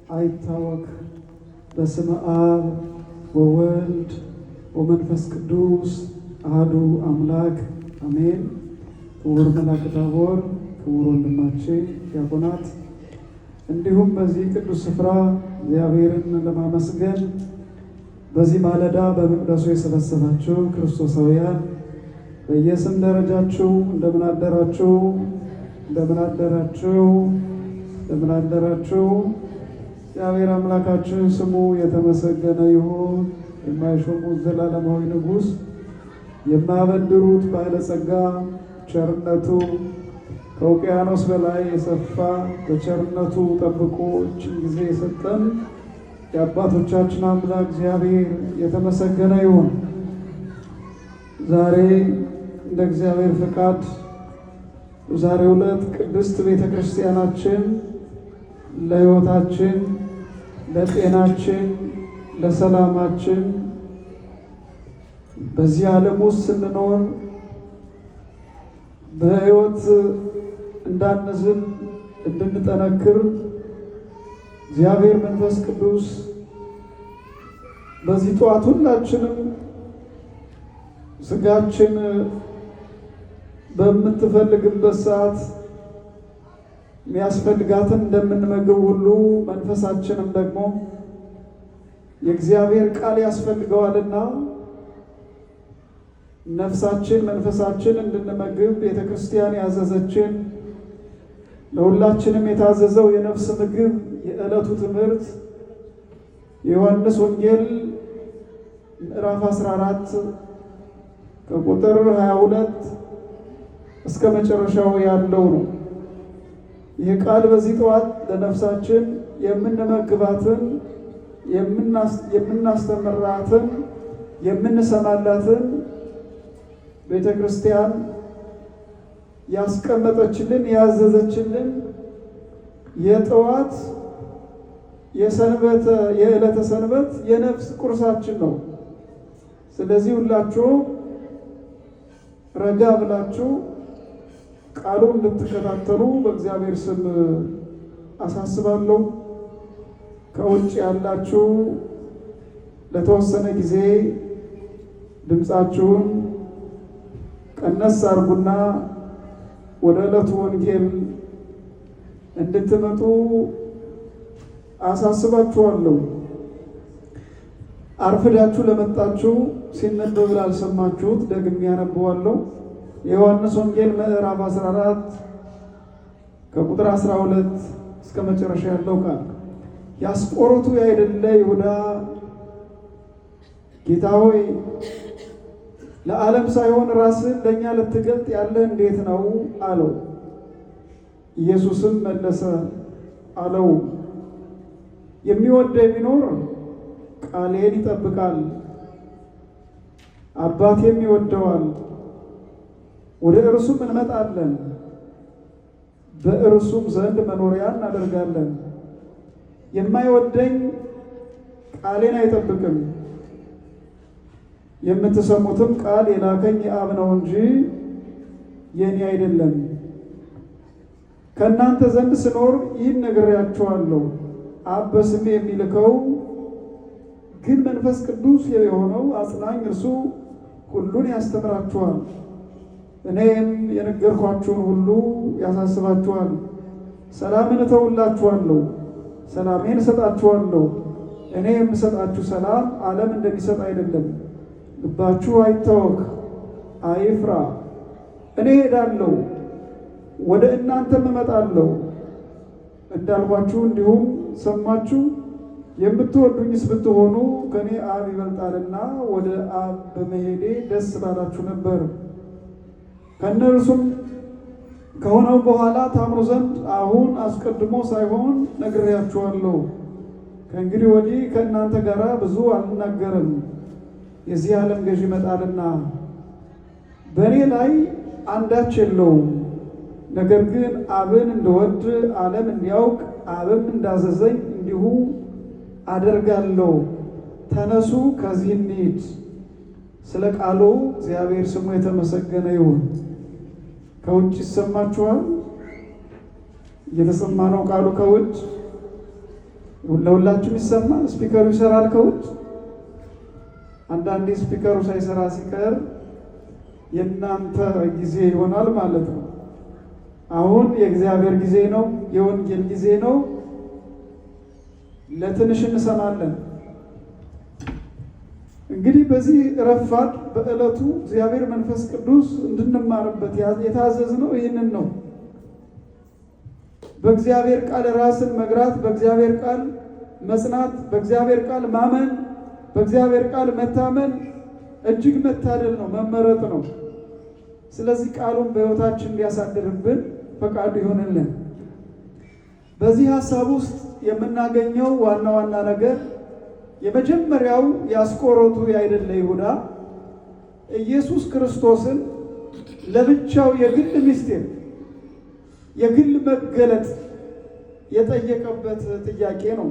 አይታወክ። በስመ አብ ወወልድ ወመንፈስ ቅዱስ አሐዱ አምላክ አሜን። ክቡር መልአከ ታቦር፣ ክቡር ወንድማችን ዲያቆናት፣ እንዲሁም በዚህ ቅዱስ ስፍራ እግዚአብሔርን ለማመስገን በዚህ ማለዳ በመቅደሱ የሰበሰባችሁ ክርስቶሳውያን በየስም ደረጃችሁ እንደምን አደራችሁ? እንደምን አደራችሁ? እንደምን አደራችሁ? እግዚአብሔር አምላካችን ስሙ የተመሰገነ ይሁን። የማይሾሙት ዘላለማዊ ንጉሥ፣ የማያበድሩት ባለጸጋ፣ ቸርነቱ ከውቅያኖስ በላይ የሰፋ በቸርነቱ ጠብቆ እችን ጊዜ የሰጠን የአባቶቻችን አምላክ እግዚአብሔር የተመሰገነ ይሁን። ዛሬ እንደ እግዚአብሔር ፍቃድ በዛሬው ዕለት ቅድስት ቤተ ክርስቲያናችን ለሕይወታችን፣ ለጤናችን፣ ለሰላማችን በዚህ ዓለም ውስጥ ስንኖር በሕይወት እንዳንዝል እንድንጠነክር እግዚአብሔር መንፈስ ቅዱስ በዚህ ጠዋት ሁላችንም ስጋችን በምትፈልግበት ሰዓት የሚያስፈልጋትን እንደምንመገብ ሁሉ መንፈሳችንም ደግሞ የእግዚአብሔር ቃል ያስፈልገዋልና ነፍሳችን መንፈሳችን እንድንመግብ ቤተ ክርስቲያን ያዘዘችን ለሁላችንም የታዘዘው የነፍስ ምግብ የዕለቱ ትምህርት የዮሐንስ ወንጌል ምዕራፍ 14 ከቁጥር 22 እስከ መጨረሻው ያለው ነው። ይህ ቃል በዚህ ጠዋት ለነፍሳችን የምንመግባትን፣ የምናስተምራትን፣ የምንሰማላትን ቤተ ክርስቲያን ያስቀመጠችልን ያዘዘችልን የጠዋት የዕለተ ሰንበት የነፍስ ቁርሳችን ነው። ስለዚህ ሁላችሁ ረጋ ብላችሁ ቃሉን እንድትከታተሉ በእግዚአብሔር ስም አሳስባለሁ። ከውጭ ያላችሁ ለተወሰነ ጊዜ ድምፃችሁን ቀነስ አድርጉና ወደ ዕለቱ ወንጌል እንድትመጡ አሳስባችኋለሁ። አርፍዳችሁ ለመጣችሁ ሲነበብ ላልሰማችሁት ደግሜ ያነበዋለሁ። የዮሐንስ ወንጌል ምዕራፍ 14 ከቁጥር 12 እስከ መጨረሻ ያለው ቃል የአስቆሮቱ ያይደለ ይሁዳ ጌታ ሆይ ለዓለም ሳይሆን ራስን ለእኛ ልትገልጥ ያለ እንዴት ነው አለው። ኢየሱስም መለሰ አለው፣ የሚወደኝ ቢኖር ቃሌን ይጠብቃል፣ አባቴም ይወደዋል፣ ወደ እርሱም እንመጣለን፣ በእርሱም ዘንድ መኖሪያ እናደርጋለን። የማይወደኝ ቃሌን አይጠብቅም። የምትሰሙትም ቃል የላከኝ የአብ ነው እንጂ የኔ አይደለም። ከእናንተ ዘንድ ስኖር ይህን ነግሬያችኋለሁ። አብ በስሜ የሚልከው ግን መንፈስ ቅዱስ የሆነው አጽናኝ እርሱ ሁሉን ያስተምራችኋል፣ እኔም የነገርኳችሁን ሁሉ ያሳስባችኋል። ሰላምን እተውላችኋለሁ፣ ሰላሜን እሰጣችኋለሁ። እኔ የምሰጣችሁ ሰላም ዓለም እንደሚሰጥ አይደለም። ልባችሁ አይታወክ፣ አይፍራ። እኔ ሄዳለሁ፣ ወደ እናንተም እመጣለሁ እንዳልኳችሁ እንዲሁም ሰማችሁ። የምትወዱኝስ ብትሆኑ ከኔ አብ ይበልጣልና ወደ አብ በመሄዴ ደስ ባላችሁ ነበር። ከእነርሱም ከሆነው በኋላ ታምኑ ዘንድ አሁን አስቀድሞ ሳይሆን ነግሬያችኋለሁ። ከእንግዲህ ወዲህ ከእናንተ ጋር ብዙ አልናገርም፣ የዚህ ዓለም ገዥ ይመጣልና በእኔ ላይ አንዳች የለውም። ነገር ግን አብን እንድወድ ዓለም እንዲያውቅ አብም እንዳዘዘኝ እንዲሁ አደርጋለሁ። ተነሱ ከዚህ እንሂድ። ስለ ቃሉ እግዚአብሔር ስሙ የተመሰገነ ይሁን። ከውጭ ይሰማችኋል? እየተሰማ ነው ቃሉ ከውጭ። ለሁላችሁም ይሰማል? ስፒከሩ ይሰራል ከውጭ? አንዳንዴ ስፒከሩ ሳይሰራ ሲቀር የእናንተ ጊዜ ይሆናል ማለት ነው። አሁን የእግዚአብሔር ጊዜ ነው፣ የወንጌል ጊዜ ነው። ለትንሽ እንሰማለን። እንግዲህ በዚህ ረፋድ በዕለቱ እግዚአብሔር መንፈስ ቅዱስ እንድንማርበት የታዘዝነው ይህንን ነው። በእግዚአብሔር ቃል ራስን መግራት፣ በእግዚአብሔር ቃል መጽናት፣ በእግዚአብሔር ቃል ማመን፣ በእግዚአብሔር ቃል መታመን እጅግ መታደል ነው፣ መመረጥ ነው። ስለዚህ ቃሉን በሕይወታችን ሊያሳድርብን ፈቃዱ ይሆንልን። በዚህ ሐሳብ ውስጥ የምናገኘው ዋና ዋና ነገር የመጀመሪያው የአስቆሮቱ ያይደለ ይሁዳ ኢየሱስ ክርስቶስን ለብቻው የግል ምስጢር የግል መገለጥ የጠየቀበት ጥያቄ ነው።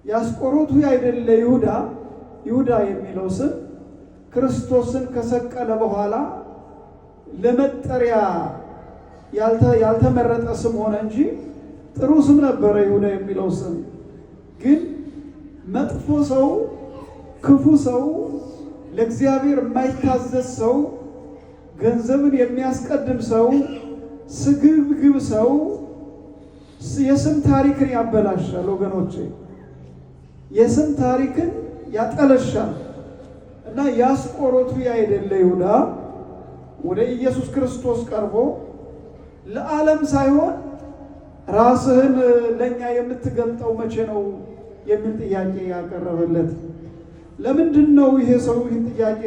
የአስቆሮቱ ያይደለ ይሁዳ የሚለው ስም ክርስቶስን ከሰቀለ በኋላ ለመጠሪያ ያልተመረጠ ስም ሆነ እንጂ ጥሩ ስም ነበረ። ይሁዳ የሚለው ስም ግን መጥፎ ሰው፣ ክፉ ሰው፣ ለእግዚአብሔር የማይታዘዝ ሰው፣ ገንዘብን የሚያስቀድም ሰው፣ ስግብግብ ሰው የስም ታሪክን ያበላሻል። ወገኖቼ የስም ታሪክን ያጠለሻል። እና የአስቆሮቱ ያይደለ ይሁዳ ወደ ኢየሱስ ክርስቶስ ቀርቦ ለዓለም ሳይሆን ራስህን ለእኛ የምትገልጠው መቼ ነው የሚል ጥያቄ ያቀረበለት። ለምንድን ነው ይሄ ሰው ይህን ጥያቄ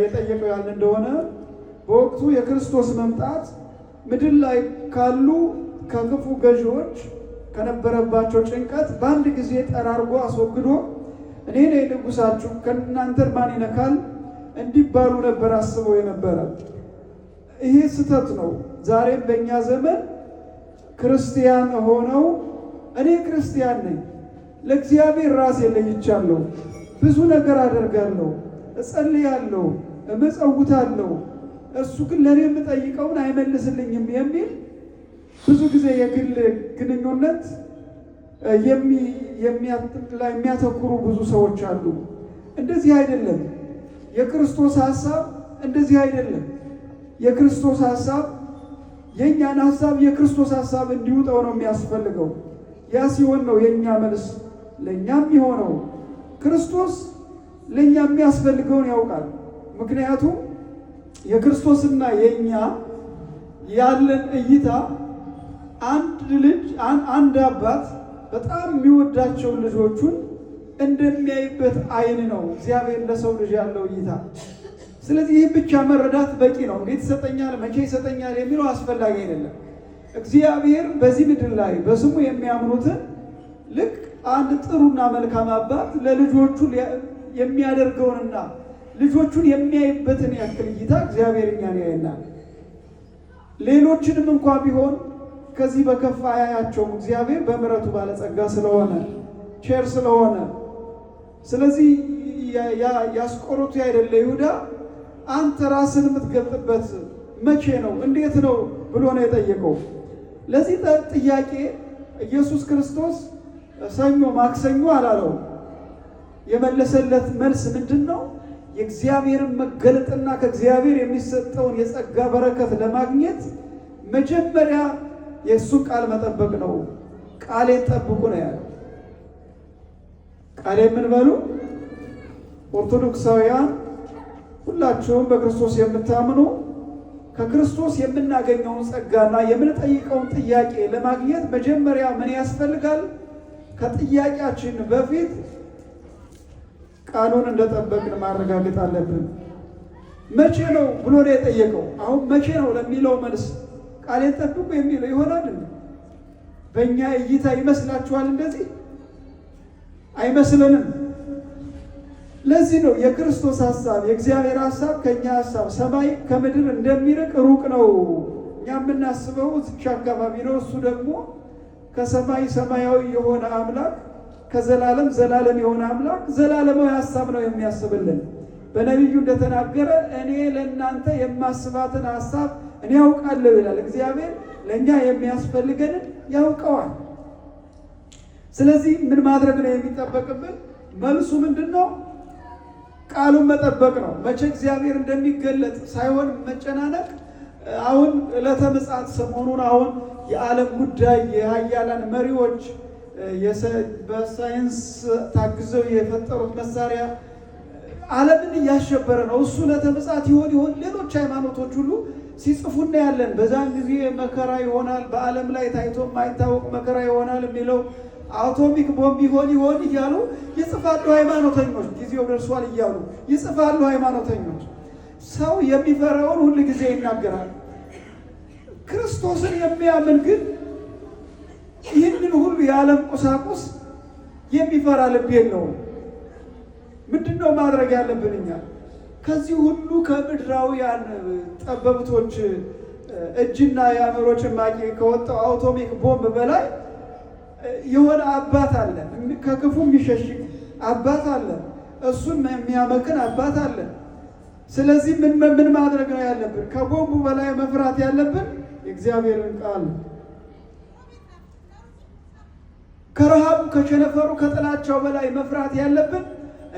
የጠየቀው ያለ እንደሆነ በወቅቱ የክርስቶስ መምጣት ምድር ላይ ካሉ ከክፉ ገዢዎች ከነበረባቸው ጭንቀት በአንድ ጊዜ ጠራርጎ አስወግዶ እኔ ነኝ ንጉሳችሁ ከእናንተን ማን ይነካል እንዲባሉ ነበር አስበው የነበረ። ይሄ ስህተት ነው። ዛሬም በእኛ ዘመን ክርስቲያን ሆነው እኔ ክርስቲያን ነኝ፣ ለእግዚአብሔር ራሴ ለይቻለሁ፣ ብዙ ነገር አደርጋለሁ፣ እጸልያለሁ፣ እመጸውታለሁ፣ እሱ ግን ለእኔ የምጠይቀውን አይመልስልኝም የሚል ብዙ ጊዜ የግል ግንኙነት የሚያተኩሩ ብዙ ሰዎች አሉ። እንደዚህ አይደለም። የክርስቶስ ሐሳብ እንደዚህ አይደለም። የክርስቶስ ሐሳብ የእኛን ሐሳብ የክርስቶስ ሐሳብ እንዲውጠው ነው የሚያስፈልገው። ያ ሲሆን ነው የእኛ መልስ ለእኛም የሆነው። ክርስቶስ ለእኛ የሚያስፈልገውን ያውቃል። ምክንያቱም የክርስቶስና የእኛ ያለን እይታ አንድ አባት በጣም የሚወዳቸውን ልጆቹን እንደሚያይበት ዓይን ነው እግዚአብሔር ለሰው ልጅ ያለው እይታ። ስለዚህ ይህ ብቻ መረዳት በቂ ነው። እንዴት ይሰጠኛል፣ መቼ ይሰጠኛል የሚለው አስፈላጊ አይደለም። እግዚአብሔር በዚህ ምድር ላይ በስሙ የሚያምኑትን ልክ አንድ ጥሩና መልካም አባት ለልጆቹ የሚያደርገውንና ልጆቹን የሚያይበትን ያክል እይታ እግዚአብሔር እኛን ያየናል። ሌሎችንም እንኳ ቢሆን ከዚህ በከፋ አያያቸውም። እግዚአብሔር በምሕረቱ ባለጸጋ ስለሆነ ቸር ስለሆነ። ስለዚህ የአስቆሮቱ ያይደለ ይሁዳ አንተ ራስን የምትገልጥበት መቼ ነው እንዴት ነው ብሎ ነው የጠየቀው። ለዚህ ጥያቄ ኢየሱስ ክርስቶስ ሰኞ ማክሰኞ አላለው። የመለሰለት መልስ ምንድን ነው? የእግዚአብሔርን መገለጥና ከእግዚአብሔር የሚሰጠውን የጸጋ በረከት ለማግኘት መጀመሪያ የእሱን ቃል መጠበቅ ነው። ቃሌን ጠብቁ ነው ያለው። ቃሌ ምን በሉ? ኦርቶዶክሳውያን ሁላችሁም በክርስቶስ የምታምኑ ከክርስቶስ የምናገኘውን ጸጋና የምንጠይቀውን ጥያቄ ለማግኘት መጀመሪያ ምን ያስፈልጋል? ከጥያቄያችን በፊት ቃሉን እንደጠበቅን ማረጋገጥ አለብን። መቼ ነው ብሎ ነው የጠየቀው። አሁን መቼ ነው ለሚለው መልስ ቃሌን ጠብቁ የሚለው ይሆናል? በእኛ እይታ ይመስላችኋል? እንደዚህ አይመስልንም። ለዚህ ነው የክርስቶስ ሐሳብ የእግዚአብሔር ሐሳብ ከእኛ ሐሳብ ሰማይ ከምድር እንደሚርቅ ሩቅ ነው። እኛ የምናስበው እዚች አካባቢ ነው። እሱ ደግሞ ከሰማይ ሰማያዊ የሆነ አምላክ ከዘላለም ዘላለም የሆነ አምላክ ዘላለማዊ ሐሳብ ነው የሚያስብልን። በነቢዩ እንደተናገረ እኔ ለእናንተ የማስባትን ሐሳብ እኔ ያውቃለሁ ይላል። እግዚአብሔር ለእኛ የሚያስፈልገንን ያውቀዋል። ስለዚህ ምን ማድረግ ነው የሚጠበቅብን? መልሱ ምንድን ነው? ቃሉን መጠበቅ ነው። መቼ እግዚአብሔር እንደሚገለጥ ሳይሆን መጨናነቅ። አሁን ዕለተ ምጽአት ሰሞኑን አሁን የዓለም ጉዳይ የሀያላን መሪዎች በሳይንስ ታግዘው የፈጠሩት መሳሪያ ዓለምን እያሸበረ ነው። እሱ ዕለተ ምጽአት ይሆን? ሌሎች ሃይማኖቶች ሁሉ ሲጽፉ እናያለን። በዛን ጊዜ መከራ ይሆናል፣ በዓለም ላይ ታይቶ የማይታወቅ መከራ ይሆናል የሚለው አቶሚክ ቦምብ ይሆን እያሉ ይጽፋሉ ሃይማኖተኞች። ጊዜው ደርሷል እያሉ ይጽፋሉ ሃይማኖተኞች። ሰው የሚፈራውን ሁል ጊዜ ይናገራል። ክርስቶስን የሚያምን ግን ይህንን ሁሉ የዓለም ቁሳቁስ የሚፈራ ልብ የለውም። ምንድነው ማድረግ ያለብን እኛ? ከዚህ ሁሉ ከምድራውያን ጠበብቶች እጅና የአእምሮ ጭማቂ ከወጣው አቶሚክ ቦምብ በላይ የሆነ አባት አለ፣ ከክፉ የሚሸሽግ አባት አለ፣ እሱን የሚያመክን አባት አለ። ስለዚህ ምን ማድረግ ነው ያለብን? ከቦምቡ በላይ መፍራት ያለብን የእግዚአብሔርን ቃል። ከረሃቡ ከቸነፈሩ ከጥላቻው በላይ መፍራት ያለብን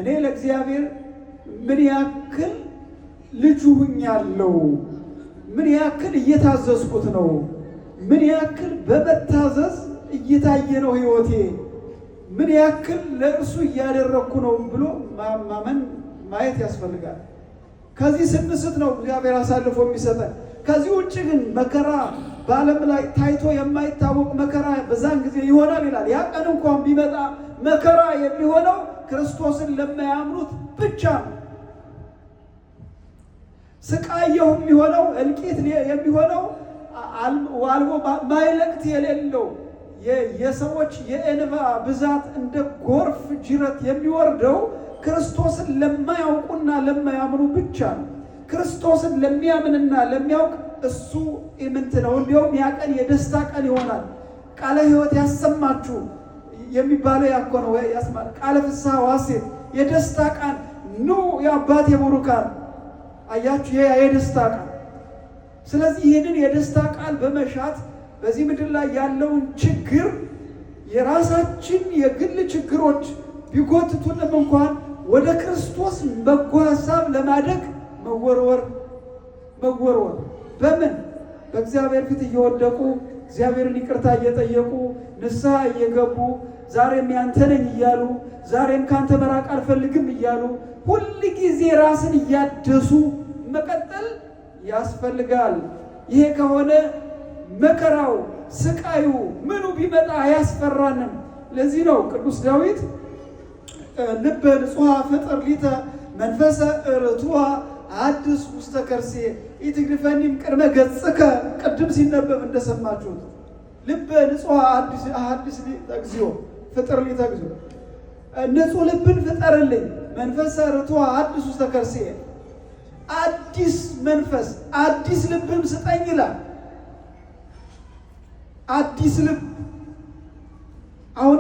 እኔ ለእግዚአብሔር ምን ያክል ልጁ ሁኛለሁ፣ ምን ያክል እየታዘዝኩት ነው፣ ምን ያክል በመታዘዝ እየታየ ነው ህይወቴ፣ ምን ያክል ለእርሱ እያደረግኩ ነው ብሎ ማመን ማየት ያስፈልጋል። ከዚህ ስንስት ነው እግዚአብሔር አሳልፎ የሚሰጠን። ከዚህ ውጭ ግን መከራ በዓለም ላይ ታይቶ የማይታወቅ መከራ በዛን ጊዜ ይሆናል ይላል። ያ ቀን እንኳን ቢመጣ መከራ የሚሆነው ክርስቶስን ለማያምኑት ብቻ ነው። ስቃየው የሚሆነው እልቂት የሚሆነው ዋልቦ ማይለቅት የሌለው የሰዎች የእንባ ብዛት እንደ ጎርፍ ጅረት የሚወርደው ክርስቶስን ለማያውቁና ለማያምኑ ብቻ ነው። ክርስቶስን ለሚያምንና ለሚያውቅ እሱ ኢምንት ነው። እንዲያውም ያ ቀን የደስታ ቀን ይሆናል። ቃለ ሕይወት ያሰማችሁ የሚባለው ያኮ ነው። ቃለ ፍስሐ ወሐሴት የደስታ ቀን ኑ የአባቴ ቡሩካን። አያችሁ፣ የደስታ ቀን። ስለዚህ ይህንን የደስታ ቃል በመሻት በዚህ ምድር ላይ ያለውን ችግር የራሳችን የግል ችግሮች ቢጎትቱንም እንኳን ወደ ክርስቶስ በጎ ሀሳብ ለማደግ መወርወር በምን? በእግዚአብሔር ፊት እየወደቁ እግዚአብሔርን ይቅርታ እየጠየቁ ንስሐ እየገቡ ዛሬም ያንተ ነኝ እያሉ ዛሬም ካንተ መራቅ አልፈልግም እያሉ ሁል ጊዜ ራስን እያደሱ መቀጠል ያስፈልጋል። ይሄ ከሆነ መከራው ስቃዩ ምኑ ቢመጣ አያስፈራንም። ለዚህ ነው ቅዱስ ዳዊት ልበ ንጹሐ ፍጥር ሊተ መንፈሰ ርቱዐ አድስ ውስተ ከርሴ ኢትግድፈኒም ቅድመ ገጽከ። ቅድም ሲነበብ እንደሰማችሁት ልበ ንጹሐ አድስ እግዚኦ ፍጥር ሊተ እግዚኦ፣ ንጹሕ ልብን ፍጠርልኝ፣ መንፈሰ ርቱዐ አድስ ውስተ ከርሴ፣ አዲስ መንፈስ አዲስ ልብም ስጠኝ ይላል። አዲስ ልብ። አሁን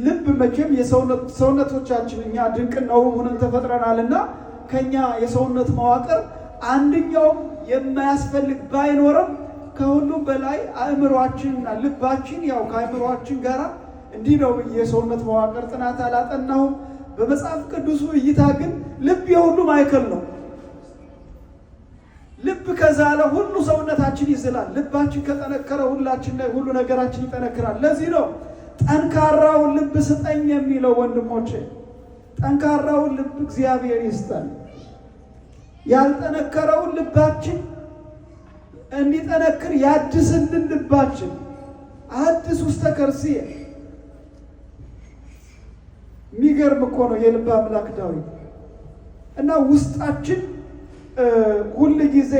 ልብ መቼም የሰውነቶቻችን እኛ ድንቅና ውብ ሆነን ተፈጥረናልና ከኛ የሰውነት መዋቅር አንደኛውም የማያስፈልግ ባይኖርም ከሁሉም በላይ አእምሯችንና ልባችን ያው ከአእምሯችን ጋር እንዲህ ነው። የሰውነት መዋቅር ጥናት አላጠናሁም። በመጽሐፍ ቅዱሱ እይታ ግን ልብ የሁሉ ማዕከል ነው። ልብ ከዛለ ሁሉ ሰውነታችን ይዝላል። ልባችን ከጠነከረ ሁሉ ነገራችን ይጠነክራል። ለዚህ ነው ጠንካራውን ልብ ስጠኝ የሚለው። ወንድሞቼ ጠንካራውን ልብ እግዚአብሔር ይስጠን። ያልጠነከረውን ልባችን እንዲጠነክር ያድስልን። ልባችን አዲስ ውስተ ከርሥየ። የሚገርም እኮ ነው የልብ አምላክ ዳዊት። እና ውስጣችን ሁል ጊዜ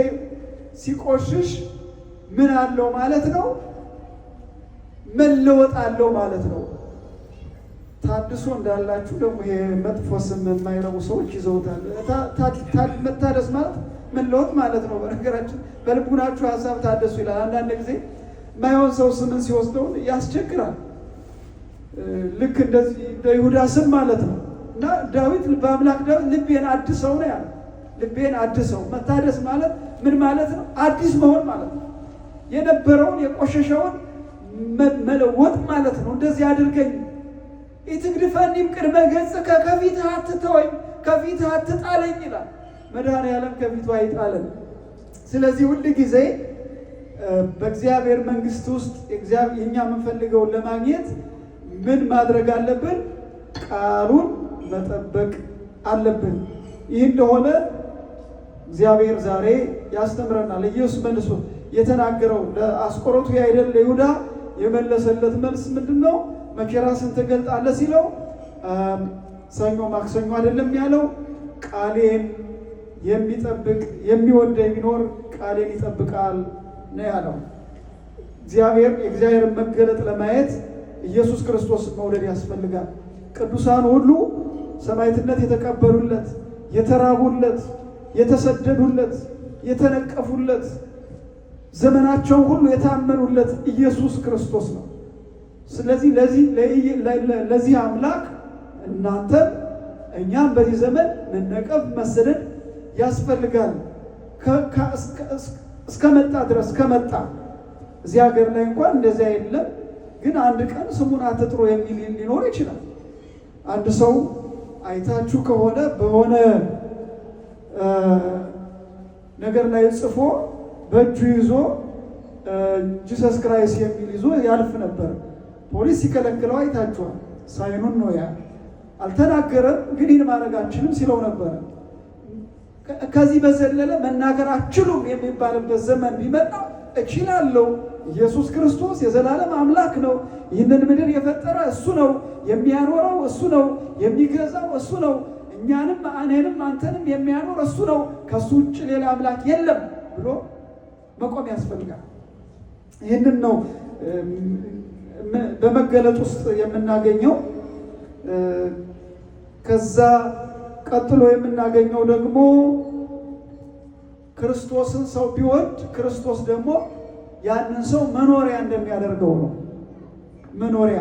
ሲቆሽሽ ምን አለው ማለት ነው? መለወጥ አለው ማለት ነው። ታድሶ እንዳላችሁ ደግሞ ይሄ መጥፎ ስም የማይረቡ ሰዎች ይዘውታል። መታደስ ማለት መለወጥ ማለት ነው። በነገራችን በልቡናችሁ ሀሳብ ታደሱ ይላል። አንዳንድ ጊዜ ማይሆን ሰው ስምን ሲወስደው ያስቸግራል። ልክ እንደዚህ እንደ ይሁዳ ስም ማለት ነው። እና ዳዊት በአምላክ ዳዊት ልቤን አድሰው ነው ያለ። ልቤን አድሰው። መታደስ ማለት ምን ማለት ነው? አዲስ መሆን ማለት ነው። የነበረውን የቆሸሸውን መለወጥ ማለት ነው። እንደዚህ አድርገኝ ኢትግድፈኒም ቅድመ ገጽከ ከፊትህ አትተወኝ፣ ከፊትህ አትጣለኝ ይላል። መድኃኔዓለም ከፊቱ አይጣለን። ስለዚህ ሁል ጊዜ በእግዚአብሔር መንግሥት ውስጥ የኛ የምንፈልገውን ለማግኘት ምን ማድረግ አለብን? ቃሉን መጠበቅ አለብን። ይህ እንደሆነ እግዚአብሔር ዛሬ ያስተምረናል። ኢየሱስ መልሶ የተናገረው ለአስቆሮቱ አይደል ለይሁዳ የመለሰለት መልስ ምንድን ነው? መከራስን ትገልጣለህ ሲለው ሰኞ ማክሰኞ አይደለም ያለው፣ ቃሌን የሚጠብቅ የሚወደኝ ቢኖር ቃሌን ይጠብቃል ነው ያለው። የእግዚአብሔርን መገለጥ ለማየት ኢየሱስ ክርስቶስን መውደድ ያስፈልጋል። ቅዱሳን ሁሉ ሰማዕትነት የተቀበሉለት፣ የተራቡለት፣ የተሰደዱለት፣ የተነቀፉለት፣ ዘመናቸው ሁሉ የታመኑለት ኢየሱስ ክርስቶስ ነው። ስለዚህ ለዚህ አምላክ እናንተም እኛም በዚህ ዘመን መነቀፍ መሰደድ ያስፈልጋል። እስከመጣ ድረስ ከመጣ እዚህ ሀገር ላይ እንኳን እንደዚያ የለም፣ ግን አንድ ቀን ስሙን አትጥሩ የሚል ሊኖር ይችላል። አንድ ሰው አይታችሁ ከሆነ በሆነ ነገር ላይ ጽፎ በእጁ ይዞ ጂሰስ ክራይስት የሚል ይዞ ያልፍ ነበር። ፖሊስ ሲከለክለው አይታችኋል። ሳይኑን ነው ያ አልተናገረም፣ ግን ይህን ማድረጋችንም ሲለው ነበር። ከዚህ በዘለለ መናገር አችሉም የሚባልበት ዘመን ቢመጣ እችላለሁ። ኢየሱስ ክርስቶስ የዘላለም አምላክ ነው። ይህንን ምድር የፈጠረ እሱ ነው። የሚያኖረው እሱ ነው። የሚገዛው እሱ ነው። እኛንም እኔንም አንተንም የሚያኖር እሱ ነው። ከሱ ውጭ ሌላ አምላክ የለም ብሎ መቆም ያስፈልጋል። ይህንን ነው በመገለጥ ውስጥ የምናገኘው። ከዛ ቀጥሎ የምናገኘው ደግሞ ክርስቶስን ሰው ቢወድ ክርስቶስ ደግሞ ያንን ሰው መኖሪያ እንደሚያደርገው ነው። መኖሪያ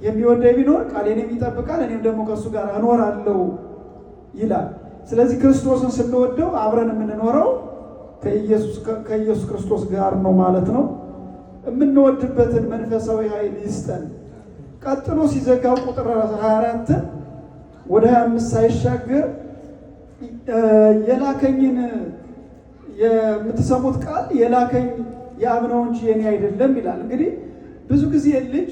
የሚወደኝ ቢኖር ቃሌን ይጠብቃል፣ እኔም ደግሞ ከእሱ ጋር እኖራለሁ ይላል። ስለዚህ ክርስቶስን ስንወደው አብረን የምንኖረው ከኢየሱስ ክርስቶስ ጋር ነው ማለት ነው። የምንወድበትን መንፈሳዊ ኃይል ይስጠን። ቀጥሎ ሲዘጋው ቁጥር 24 ወደ 25 ሳይሻገር የላከኝን የምትሰሙት ቃል የላከኝ የአብ ነው እንጂ የኔ አይደለም ይላል። እንግዲህ ብዙ ጊዜ ልጅ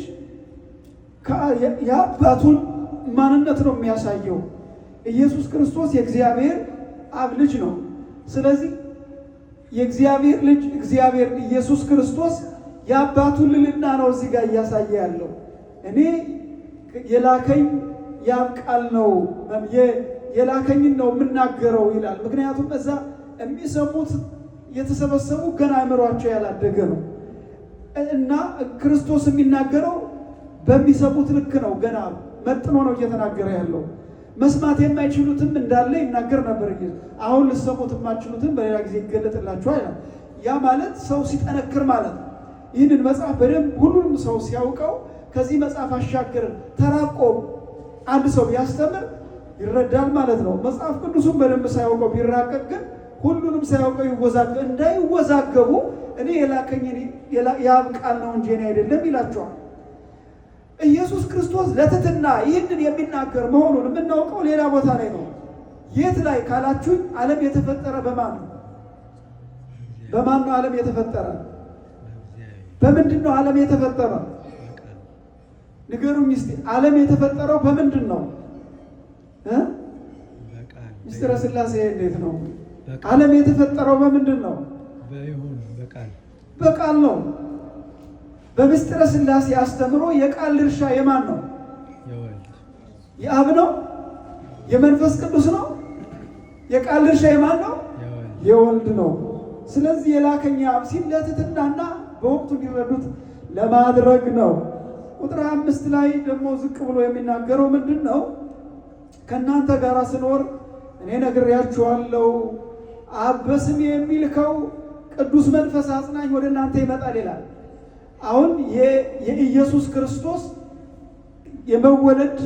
የአባቱን ማንነት ነው የሚያሳየው። ኢየሱስ ክርስቶስ የእግዚአብሔር አብ ልጅ ነው። ስለዚህ የእግዚአብሔር ልጅ እግዚአብሔር ኢየሱስ ክርስቶስ የአባቱን ልዕልና ነው እዚህ ጋር እያሳየ ያለው። እኔ የላከኝ የአብ ቃል ነው፣ የላከኝን ነው የምናገረው ይላል። ምክንያቱም እዛ የሚሰሙት የተሰበሰቡ ገና አእምሯቸው ያላደገ ነው እና ክርስቶስ የሚናገረው በሚሰሙት ልክ ነው። ገና መጥኖ ነው እየተናገረ ያለው። መስማት የማይችሉትም እንዳለ ይናገር ነበር። አሁን ልሰሙት የማትችሉትም በሌላ ጊዜ ይገለጥላችኋል። ያ ማለት ሰው ሲጠነክር ማለት ነው። ይህንን መጽሐፍ በደንብ ሁሉንም ሰው ሲያውቀው ከዚህ መጽሐፍ አሻገር ተራቆ አንድ ሰው ቢያስተምር ይረዳል ማለት ነው። መጽሐፍ ቅዱሱን በደንብ ሳያውቀው ቢራቀቅ ግን ሁሉንም ሳያውቀው እንዳይወዛገቡ እኔ የላከኝ የአብ ቃል ነው እንጂ እኔ አይደለም ይላቸዋል። ኢየሱስ ክርስቶስ ለትሕትና ይህንን የሚናገር መሆኑን የምናውቀው ሌላ ቦታ ላይ ነው። የት ላይ ካላችሁኝ፣ ዓለም የተፈጠረ በማን ነው? በማን ነው ዓለም የተፈጠረ? በምንድን ነው ዓለም የተፈጠረ? ንገሩኝ እስቲ። ዓለም የተፈጠረው በምንድን ነው? ምስጢረ ሥላሴ እንዴት ነው? ዓለም የተፈጠረው በምንድን ነው? በቃል ነው። በምስጢረ ሥላሴ አስተምሮ የቃል ድርሻ የማን ነው? የአብ ነው? የመንፈስ ቅዱስ ነው? የቃል ድርሻ የማን ነው? የወልድ ነው። ስለዚህ የላከኝ አብ ሲል ለትሕትናና በወቅቱ እንዲረዱት ለማድረግ ነው። ቁጥር 5 ላይ ደግሞ ዝቅ ብሎ የሚናገረው ምንድን ነው? ከእናንተ ጋር ስኖር እኔ ነግሬያችኋለሁ፣ አብ በስሜ የሚልከው ቅዱስ መንፈስ አጽናኝ ወደ እናንተ ይመጣል ይላል። አሁን የኢየሱስ ክርስቶስ የመወለድ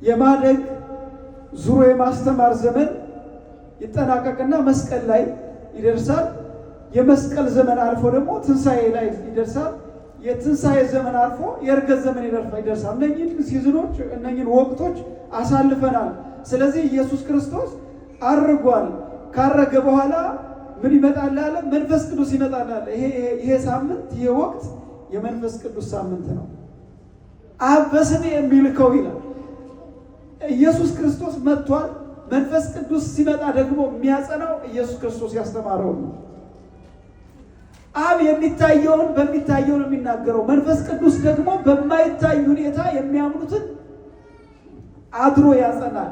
የማደግ ዙሮ የማስተማር ዘመን ይጠናቀቅና መስቀል ላይ ይደርሳል። የመስቀል ዘመን አልፎ ደግሞ ትንሣኤ ላይ ይደርሳል። የትንሣኤ ዘመን አልፎ የእርገት ዘመን ይደርሳል። እነኚህን ሲዝኖች እነኚህን ወቅቶች አሳልፈናል። ስለዚህ ኢየሱስ ክርስቶስ አርጓል። ካረገ በኋላ ምን ይመጣል አለ? መንፈስ ቅዱስ ይመጣል አለ። ይሄ ሳምንት ይሄ ወቅት የመንፈስ ቅዱስ ሳምንት ነው። አብ በስሜ የሚልከው ይላል። ኢየሱስ ክርስቶስ መጥቷል። መንፈስ ቅዱስ ሲመጣ ደግሞ የሚያጸናው ኢየሱስ ክርስቶስ ያስተማረው ነው። አብ የሚታየውን በሚታየው ነው የሚናገረው። መንፈስ ቅዱስ ደግሞ በማይታይ ሁኔታ የሚያምኑትን አድሮ ያጸናል።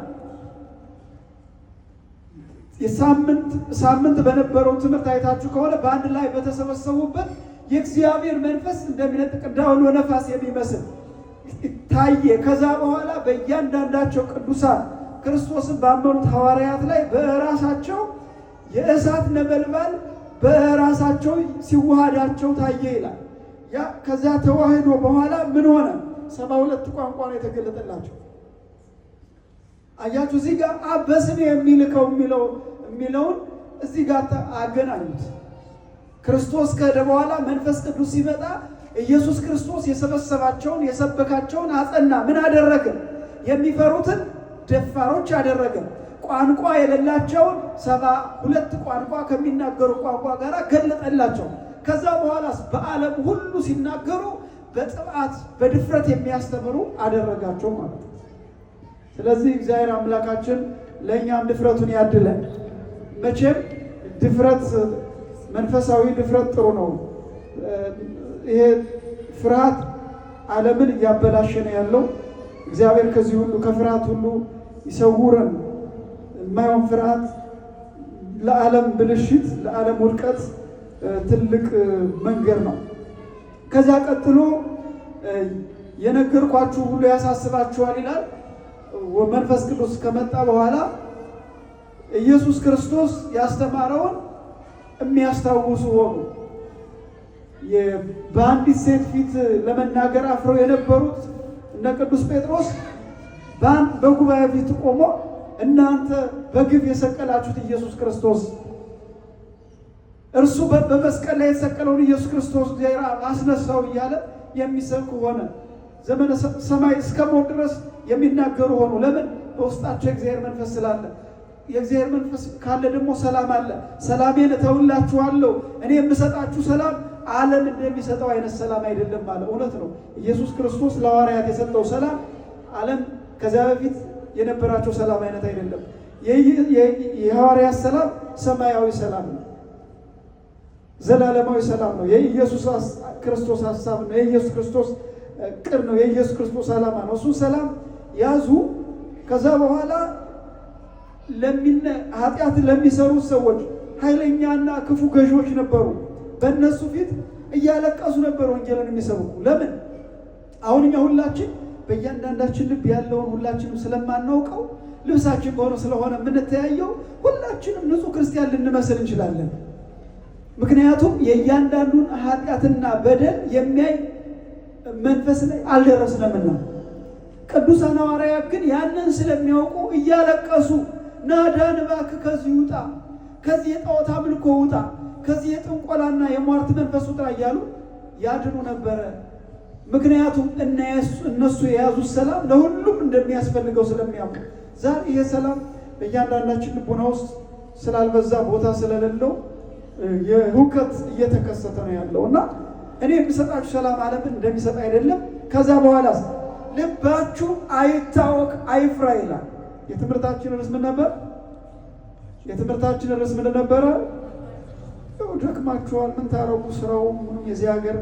ሳምንት በነበረው ትምህርት አይታችሁ ከሆነ በአንድ ላይ በተሰበሰቡበት የእግዚአብሔር መንፈስ እንደሚነጥቅ እንዳውሎ ነፋስ የሚመስል ታየ። ከዛ በኋላ በእያንዳንዳቸው ቅዱሳን ክርስቶስን ባመኑት ሐዋርያት ላይ በራሳቸው የእሳት ነበልባል በራሳቸው ሲዋሃዳቸው ታየ ይላል። ያ ከዛ ተዋህዶ በኋላ ምን ሆነ? 72 ቋንቋ ነው የተገለጠላቸው። አያችሁ፣ እዚህ ጋር አብ በስሜ የሚልከው የሚለውን እዚህ ጋር አገናኙት። ክርስቶስ ከሄደ በኋላ መንፈስ ቅዱስ ሲመጣ ኢየሱስ ክርስቶስ የሰበሰባቸውን የሰበካቸውን አጸና። ምን አደረገ? የሚፈሩትን ደፋሮች አደረገ። ቋንቋ የሌላቸውን 72 ቋንቋ ከሚናገሩ ቋንቋ ጋር ገለጠላቸው። ከዛ በኋላ በዓለም ሁሉ ሲናገሩ በጥብዓት በድፍረት የሚያስተምሩ አደረጋቸው ማለት ነው። ስለዚህ እግዚአብሔር አምላካችን ለእኛም ድፍረቱን ያድለን። መቼም ድፍረት መንፈሳዊ ድፍረት ጥሩ ነው። ይሄ ፍርሃት ዓለምን እያበላሸ ነው ያለው። እግዚአብሔር ከዚህ ሁሉ ከፍርሃት ሁሉ ይሰውረን። የማይሆን ፍርሃት ለዓለም ብልሽት፣ ለዓለም ውድቀት ትልቅ መንገድ ነው። ከዛ ቀጥሎ የነገርኳችሁ ሁሉ ያሳስባችኋል ይላል። መንፈስ ቅዱስ ከመጣ በኋላ ኢየሱስ ክርስቶስ ያስተማረውን የሚያስታውሱ ሆኑ። በአንዲት ሴት ፊት ለመናገር አፍረው የነበሩት እነ ቅዱስ ጴጥሮስ በጉባኤ ፊት ቆሞ እናንተ በግፍ የሰቀላችሁት ኢየሱስ ክርስቶስ እርሱ በመስቀል ላይ የተሰቀለውን ኢየሱስ ክርስቶስ እግዚአብሔር አስነሳው እያለ የሚሰብክ ሆነ። ዘመነ ሰማይ እስከሞት ድረስ የሚናገሩ ሆኑ። ለምን? በውስጣቸው የእግዚአብሔር መንፈስ ስላለ። የእግዚአብሔር መንፈስ ካለ ደግሞ ሰላም አለ። ሰላሜን እተውላችኋለሁ፣ እኔ የምሰጣችሁ ሰላም ዓለም እንደሚሰጠው አይነት ሰላም አይደለም አለ። እውነት ነው። ኢየሱስ ክርስቶስ ለሐዋርያት የሰጠው ሰላም ዓለም ከዚያ በፊት የነበራቸው ሰላም አይነት አይደለም። የሐዋርያት ሰላም ሰማያዊ ሰላም ነው፣ ዘላለማዊ ሰላም ነው። የኢየሱስ ክርስቶስ ሐሳብ ነው። የኢየሱስ ክርስቶስ ቅር ነው። የኢየሱስ ክርስቶስ ዓላማ ነው። እሱን ሰላም ያዙ። ከዛ በኋላ ኃጢአት ለሚሰሩት ሰዎች ኃይለኛና ክፉ ገዢዎች ነበሩ። በእነሱ ፊት እያለቀሱ ነበር ወንጌልን የሚሰብኩ። ለምን? አሁን እኛ ሁላችን በእያንዳንዳችን ልብ ያለውን ሁላችንም ስለማናውቀው ልብሳችን በሆነ ስለሆነ የምንተያየው ሁላችንም ንጹሕ ክርስቲያን ልንመስል እንችላለን። ምክንያቱም የእያንዳንዱን ኃጢአትና በደል የሚያይ መንፈስ ላይ አልደረስንምና። ቅዱሳን ሐዋርያት ግን ያንን ስለሚያውቁ እያለቀሱ ናዳን እባክህ ከዚህ ውጣ፣ ከዚህ የጣዖት አምልኮ ውጣ፣ ከዚህ የጥንቆላና የሟርት መንፈስ ውጣ እያሉ ያድኑ ነበረ። ምክንያቱም እነሱ የያዙት ሰላም ለሁሉም እንደሚያስፈልገው ስለሚያውቁ። ዛሬ ይሄ ሰላም በእያንዳንዳችን ልቦና ውስጥ ስላልበዛ ቦታ ስለሌለው የሁከት እየተከሰተ ነው ያለው እና እኔ የሚሰጣችሁ ሰላም ዓለምን እንደሚሰጥ አይደለም። ከዛ በኋላ ልባችሁ አይታወክ አይፍራ ይላል። የትምህርታችን ርዕስ ምን ነበር? የትምህርታችን ርዕስ ምን ነበረ? ደክማችኋል፣ ምን ታረጉ? ስራው ምንም የዚህ ሀገር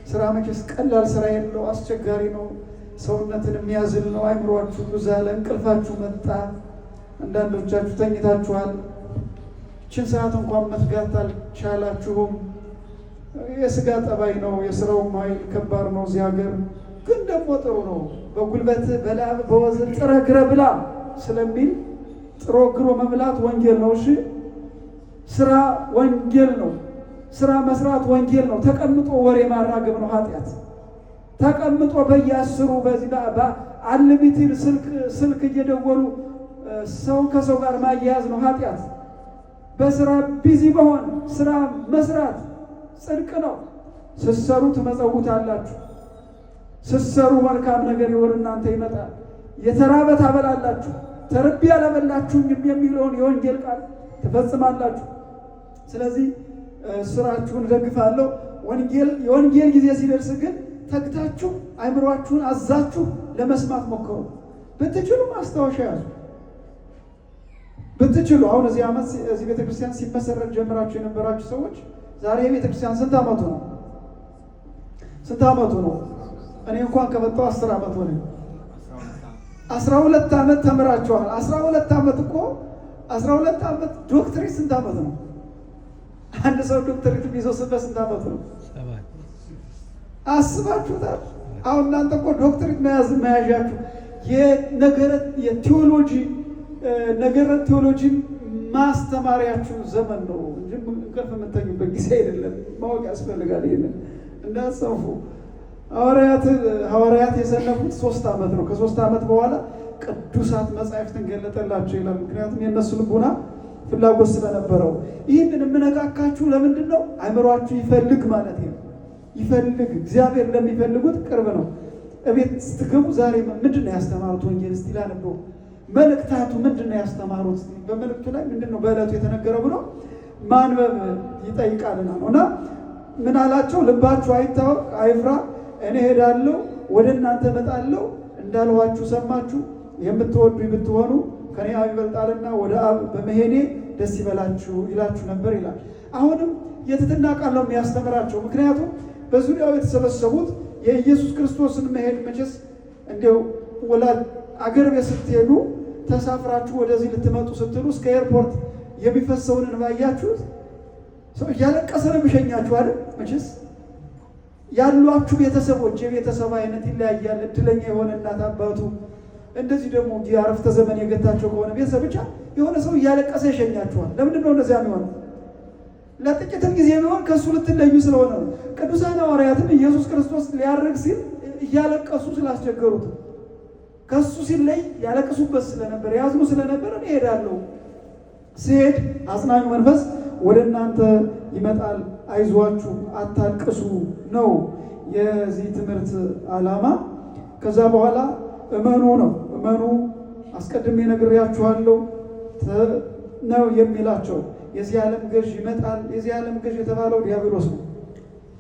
ስራ መቼስ ቀላል ስራ የለው፣ አስቸጋሪ ነው፣ ሰውነትን የሚያዝል ነው። አይምሯችሁ ዛለ፣ እንቅልፋችሁ መጣ፣ አንዳንዶቻችሁ ተኝታችኋል፣ ችን ሰዓት እንኳን መትጋት አልቻላችሁም። የስጋ ጠባይ ነው፣ የስራው ኃይል ከባድ ነው እዚህ ሀገር። ግን ደግሞ ጥሩ ነው፣ በጉልበት በላብ በወዝ ጥረህ ግረህ ብላ ስለሚል ጥሮ ግሮ መብላት ወንጌል ነው። እሺ፣ ስራ ወንጌል ነው። ስራ መስራት ወንጌል ነው። ተቀምጦ ወሬ ማራገብ ነው ኃጢአት። ተቀምጦ በየአስሩ በዚህ አንሊሚትድ ስልክ እየደወሉ ሰው ከሰው ጋር ማያያዝ ነው ኃጢአት። በስራ ቢዚ መሆን ስራ መስራት ጽድቅ ነው። ስትሰሩ ትመጸውታላችሁ። ስትሰሩ መልካም ነገር ወደ እናንተ ይመጣል። የተራበ ታበላላችሁ፣ ተርቤ አላበላችሁኝም የሚለውን የወንጌል ቃል ትፈጽማላችሁ። ስለዚህ ስራችሁን ደግፋለሁ። የወንጌል ጊዜ ሲደርስ ግን ተግታችሁ አይምሯችሁን አዛችሁ ለመስማት ሞክሩ። ብትችሉ ማስታወሻ ያዙ። ብትችሉ አሁን እዚህ ዓመት እዚህ ቤተክርስቲያን ሲመሰረት ጀምራችሁ የነበራችሁ ሰዎች ዛሬ ቤተክርስቲያን ስንት ዓመቱ ነው? ስንት ዓመቱ ነው? እኔ እንኳን ከመጣሁ 10 ዓመት ሆነ። 12 ዓመት ተምራችኋል። 12 ዓመት እኮ 12 ዓመት ዶክትሬት ስንት ዓመት ነው? አንድ ሰው ዶክትሬት ቢይዘው በስንት ዓመት ነው? አስባችሁታል? አሁን እናንተ እኮ ዶክትሬት መያዣችሁ ነገረ ቴዎሎጂን ማስተማሪያችሁ ዘመን ነው እንጂ እንቅልፍ የምተኙበት ጊዜ አይደለም። ማወቅ ያስፈልጋል። ይሄንን እንዳትሰንፉ። ሐዋርያት የሰነፉት 3 ዓመት ነው። ከ3 ዓመት በኋላ ቅዱሳት መጻሕፍትን ገለጠላቸው ይላል። ምክንያቱም የእነሱ ልቡና ፍላጎት ስለነበረው። ይህንን የምነካካችሁ ለምንድን ነው? አይምሯችሁ ይፈልግ ማለት ነው። ይፈልግ። እግዚአብሔር ለሚፈልጉት ቅርብ ነው። እቤት ስትገቡ ዛሬ ምንድን ነው ያስተማሩት? ወንጌል እስቲ ላነበው። መልእክታቱ ምንድን ነው ያስተማሩት? በመልእክቱ ላይ ምንድን ነው በዕለቱ የተነገረው ብሎ ማንበብ ይጠይቃልና ነው። እና ምን አላቸው? ልባችሁ አይታወቅ አይፍራ፣ እኔ ሄዳለሁ፣ ወደ እናንተ እመጣለሁ እንዳልኋችሁ ሰማችሁ። የምትወዱኝ ብትሆኑ ከኔ አብ ይበልጣልና ወደ አብ በመሄዴ ደስ ይበላችሁ ይላችሁ ነበር ይላል። አሁንም የትህትና ቃል ነው የሚያስተምራቸው። ምክንያቱም በዙሪያው የተሰበሰቡት የኢየሱስ ክርስቶስን መሄድ መቼስ እንዲያው አገር ቤት ስትሄዱ ተሳፍራችሁ ወደዚህ ልትመጡ ስትሉ እስከ ኤርፖርት የሚፈሰውን እንባ ያያችሁት? ሰው እያለቀሰ ነው የሚሸኛችሁ አይደል? መቼስ ያሏችሁ ቤተሰቦች የቤተሰብ አይነት ይለያያል። እድለኛ የሆነ እናት አባቱ፣ እንደዚህ ደግሞ የአረፍተ ዘመን የገታቸው ከሆነ ቤተሰብ ብቻ የሆነ ሰው እያለቀሰ ይሸኛችኋል። ለምንድን ነው እንደዚያ የሚሆነው? ለጥቂትም ጊዜ ቢሆን ከእሱ ልትለዩ ስለሆነ ነው። ቅዱሳን ሐዋርያትም ኢየሱስ ክርስቶስ ሊያርግ ሲል እያለቀሱ ስላስቸገሩት ከእሱ ሲለይ ያለቅሱበት ስለነበር ያዝኑ ስለነበር እኔ እሄዳለሁ፣ ስሄድ አጽናኙ መንፈስ ወደ እናንተ ይመጣል፣ አይዟችሁ አታልቅሱ ነው የዚህ ትምህርት ዓላማ። ከዛ በኋላ እመኑ ነው። እመኑ አስቀድሜ ነግሬያችኋለሁ ነው የሚላቸው። የዚህ ዓለም ገዥ ይመጣል። የዚህ ዓለም ገዥ የተባለው ዲያብሎስ ነው።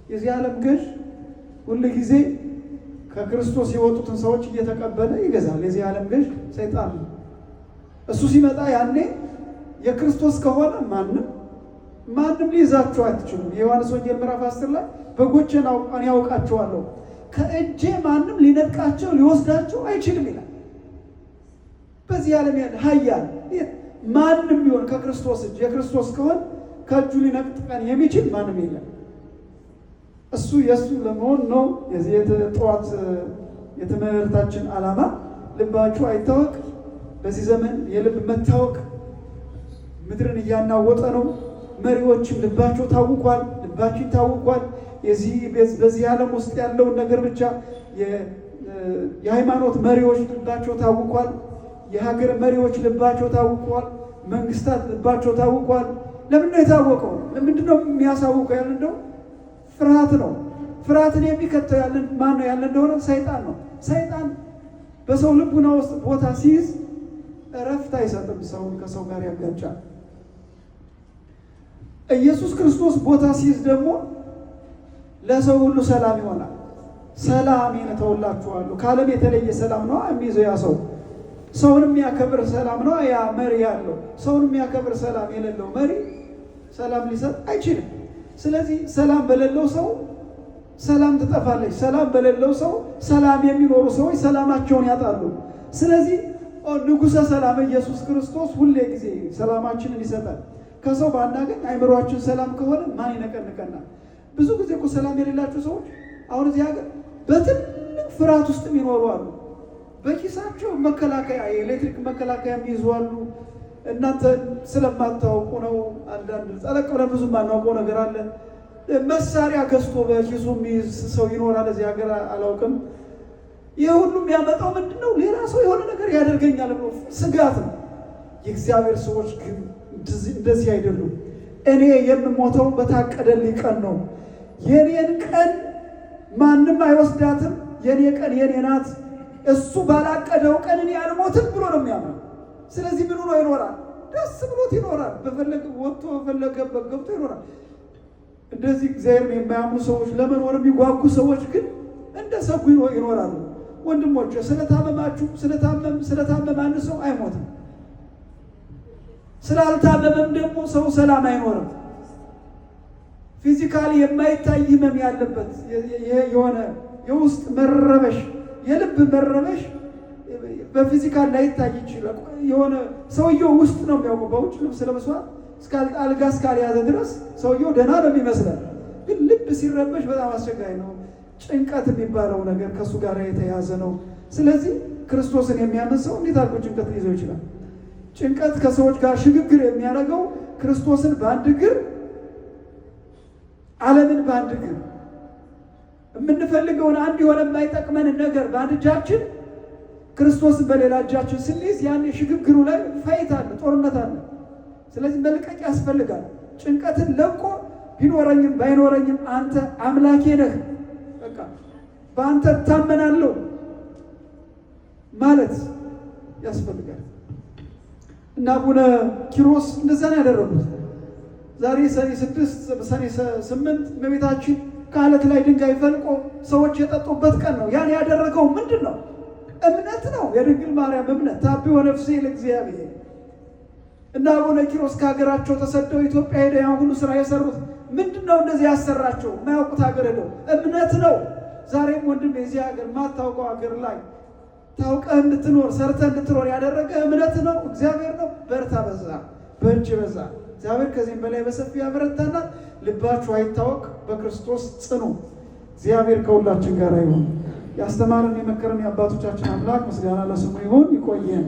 የዚህ ዓለም ገዥ ሁል ጊዜ ከክርስቶስ የወጡትን ሰዎች እየተቀበለ ይገዛል። የዚህ ዓለም ገዥ ሰይጣን ነው። እሱ ሲመጣ ያኔ የክርስቶስ ከሆነ ማንም ሊይዛችሁ አትችሉም። የዮሐንስ ወንጌል ምዕራፍ 10 ላይ በጎቼን እኔ ያውቃቸዋለሁ፣ ከእጄ ማንም ሊነጥቃቸው ሊወስዳቸው አይችልም ይላል። በዚህ ዓለም ያለ ኃያል ማንም ቢሆን ከክርስቶስ እጅ የክርስቶስ ከሆነ ከእጁ ሊነጥቀን የሚችል ማንም የለም። እሱ የእሱ ለመሆን ነው። የዚህ ጠዋት የትምህርታችን ዓላማ ልባችሁ አይታወቅ። በዚህ ዘመን የልብ መታወቅ ምድርን እያናወጠ ነው። መሪዎችም ልባቸው ታውቋል፣ ልባችን ታውቋል። በዚህ ዓለም ውስጥ ያለውን ነገር ብቻ የሃይማኖት መሪዎች ልባቸው ታውቋል። የሀገር መሪዎች ልባቸው ታውቋል። መንግስታት ልባቸው ታውቋል። ለምንድነው የታወቀው? ለምንድነው የሚያሳውቀው? ያለ እንደው ፍርሃት ነው። ፍርሃትን የሚከተው ያለን ማን ነው? ያለ እንደሆነ ሰይጣን ነው። ሰይጣን በሰው ልቡና ውስጥ ቦታ ሲይዝ እረፍት አይሰጥም። ሰውን ከሰው ጋር ያጋጫል። ኢየሱስ ክርስቶስ ቦታ ሲይዝ ደግሞ ለሰው ሁሉ ሰላም ይሆናል። ሰላሜን እተውላችኋለሁ። ከዓለም የተለየ ሰላም ነው የሚይዘው ያ ሰው። ሰውን የሚያከብር ሰላም ነው ያ መሪ ያለው። ሰውን የሚያከብር ሰላም የሌለው መሪ ሰላም ሊሰጥ አይችልም። ስለዚህ ሰላም በሌለው ሰው ሰላም ትጠፋለች። ሰላም በሌለው ሰው ሰላም የሚኖሩ ሰዎች ሰላማቸውን ያጣሉ። ስለዚህ ንጉሠ ሰላም ኢየሱስ ክርስቶስ ሁሌ ጊዜ ሰላማችንን ይሰጣል። ከሰው ባናገኝ አይምሯችን ሰላም ከሆነ ማን ይነቀንቀናል? ብዙ ጊዜ እኮ ሰላም የሌላቸው ሰዎች አሁን እዚህ ሀገር በትልቅ ፍርሃት ውስጥ የሚኖሩ አሉ። በኪሳቸው መከላከያ የኤሌክትሪክ መከላከያ የሚይዙ አሉ። እናንተ ስለማታውቁ ነው። አንዳንድ ጠለቅ ብለን ብዙ ማናውቀው ነገር አለ። መሳሪያ ገዝቶ በኪሱ የሚይዝ ሰው ይኖራል እዚህ ሀገር፣ አላውቅም። ይህ ሁሉም ያመጣው ምንድን ነው? ሌላ ሰው የሆነ ነገር ያደርገኛል ብሎ ስጋት ነው። የእግዚአብሔር ሰዎች ግን እንደዚህ አይደሉም። እኔ የምሞተው በታቀደልኝ ቀን ነው። የኔን ቀን ማንም አይወስዳትም። የኔ ቀን የኔ ናት። እሱ ባላቀደው ቀን እኔ አልሞትም ብሎ ነው የሚያምነው። ስለዚህ ምን ሆኖ ይኖራል? ደስ ብሎት ይኖራል። በፈለገ ወጥቶ በፈለገበት ገብቶ ይኖራል። እንደዚህ እግዚአብሔርን የማያምኑ ሰዎች፣ ለመኖር የሚጓጉ ሰዎች ግን እንደ ሰጉ ይኖራሉ። ወንድሞች ስለታመማችሁ ስለታመመ አንድ ሰው አይሞትም። ስላልታመመም ደግሞ ሰው ሰላም አይኖርም። ፊዚካሊ የማይታይ ህመም ያለበት የሆነ የውስጥ መረበሽ፣ የልብ መረበሽ በፊዚካል ላይታይ ይችላል። የሆነ ሰውየው ውስጥ ነው የሚያውቀው። በውጭ ልብስ ለብሷል አልጋ እስካልያዘ ድረስ ሰውየው ደህና ነው የሚመስለን፣ ግን ልብ ሲረበሽ በጣም አስቸጋሪ ነው። ጭንቀት የሚባለው ነገር ከእሱ ጋር የተያዘ ነው። ስለዚህ ክርስቶስን የሚያምን ሰው እንዴት አድርጎ ጭንቀት ሊይዘው ይችላል? ጭንቀት ከሰዎች ጋር ሽግግር የሚያደርገው ክርስቶስን በአንድ እግር፣ ዓለምን በአንድ እግር፣ የምንፈልገውን አንድ የሆነ የማይጠቅመንን ነገር በአንድ እጃችን፣ ክርስቶስን በሌላ እጃችን ስንይዝ ያኔ ሽግግሩ ላይ ፋይት አለ፣ ጦርነት አለ። ስለዚህ መልቀቅ ያስፈልጋል። ጭንቀትን ለቆ ቢኖረኝም ባይኖረኝም አንተ አምላኬ ነህ፣ በቃ በአንተ እታመናለሁ ማለት ያስፈልጋል። እና አቡነ ኪሮስ እንደዛ ነው ያደረጉት። ዛሬ ሰኔ 6 ሰኔ 8 እመቤታችን ከዓለት ላይ ድንጋይ ፈልቆ ሰዎች የጠጡበት ቀን ነው። ያን ያደረገው ምንድን ነው? እምነት ነው። የድንግል ማርያም እምነት። ታቢዮ ነፍሴ ለእግዚአብሔር። እና አቡነ ኪሮስ ከሀገራቸው ተሰደው ኢትዮጵያ ሄደው ያን ሁሉ ስራ የሰሩት ምንድን ነው? እንደዚህ ያሰራቸው የማያውቁት ሀገር ሄደው እምነት ነው። ዛሬም ወንድም የዚህ ሀገር ማታውቀው ሀገር ላይ ታውቀህ እንድትኖር ሰርተህ እንድትኖር ያደረገ እምነት ነው፣ እግዚአብሔር ነው። በርታ፣ በዛ በእጅ በዛ። እግዚአብሔር ከዚህም በላይ በሰፊ ያበረታና። ልባችሁ አይታወቅ፣ በክርስቶስ ጽኑ። እግዚአብሔር ከሁላችን ጋር ይሁን። ያስተማረን የመከረን የአባቶቻችን አምላክ ምስጋና ለስሙ ይሁን። ይቆየን።